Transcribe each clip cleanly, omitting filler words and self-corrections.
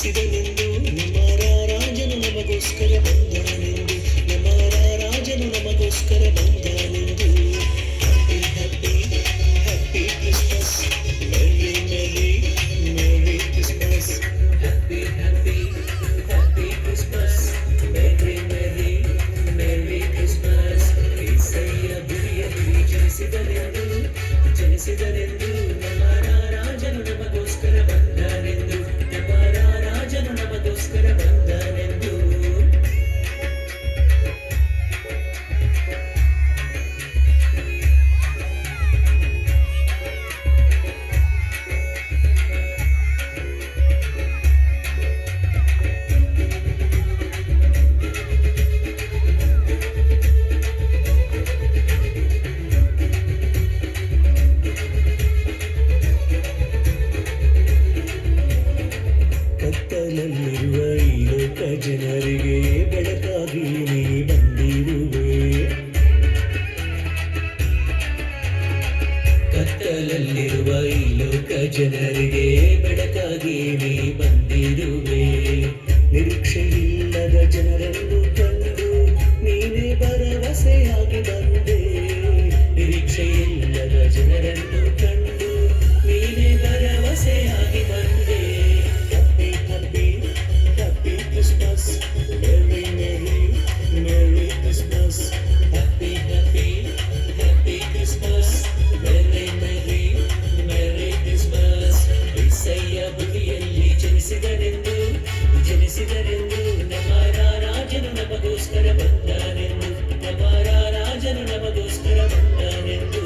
ಜನಿಸಿದನೆಂದು ನಮ್ಮ ರಾಜನು ನಮಗೋಸ್ಕರ ಬಂದನೆಂದು ನಮ್ಮ ರಾಜನು ನಮಗೋಸ್ಕರ ಬಂದನೆಂದು happy happy happy Christmas merry merry merry Christmas happy happy happy Christmas merry merry merry Christmas ಏಸಯ್ಯ ಭೂಮಿಯಲ್ಲಿ ಜನಿಸಿದನೆಂದು ನಮ್ಮ ರಾಜನು ನಮಗೋಸ್ಕರ ಬಂದನೆಂದು ನಮ್ಮ ರಾಜನು ನಮಗೋಸ್ಕರ ಬಂದನೆಂದು ಕತ್ತಲಲ್ಲಿರುವ ಈ ಲೋಕ ಜನರಿಗೆ ಬೆಳಕಾಗಿ ನೀ ಬಂದಿರುವೆ ಕತ್ತಲಲ್ಲಿರುವ ಈ ಲೋಕ ಜನರಿಗೆ ಬೆಳಕಾಗಿ ನೀ ಬಂದಿರುವೆ ನಿರೀಕ್ಷೆಯಿಲ್ಲದ ಜನರನ್ನು ಕಂಡು ನೀನೇ ಭರವಸೆಯಾಗಿ ಬಂದೆ ನಿರೀಕ್ಷೆಯಿಲ್ಲದ ಜನರನ್ನು ಕಂಡು ನೀನೇ ಭರವಸೆಯಾಗಿ ಬಂದೆ Merry, Merry, Merry Christmas. Happy, Happy, Happy Christmas. Merry, Merry, Merry Christmas. ಏಸಯ್ಯ ಭೂಮಿಯಲ್ಲಿ ಜನಿಸಿದನೆಂದು ನಮ್ಮ ರಾಜನು ನಮಗೋಸ್ಕರ ಬಂದನೆಂದು ನಮ್ಮ ರಾಜನು ನಮಗೋಸ್ಕರ ಬಂದನೆಂದು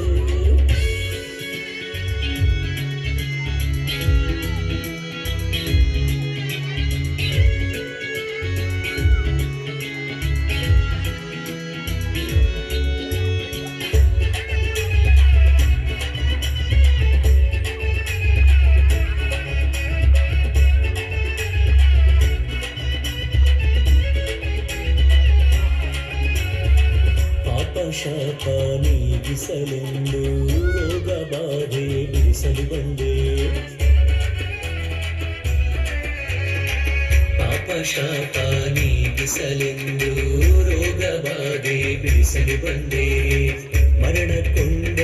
ಶಾಪ ನೀಗಿಸಲೆಂದು ರೋಗ ಬಾಧೆ ಬಿಡಿಸಲು ಬಂದೆ ಪಾಪ ಶಾಪ ನೀಗಿಸಲೆಂದು ರೋಗ ಬಾಧೆ ಬಿಡಿಸಲು ಬಂದೆ ಮರಣ ಕೊಂಡ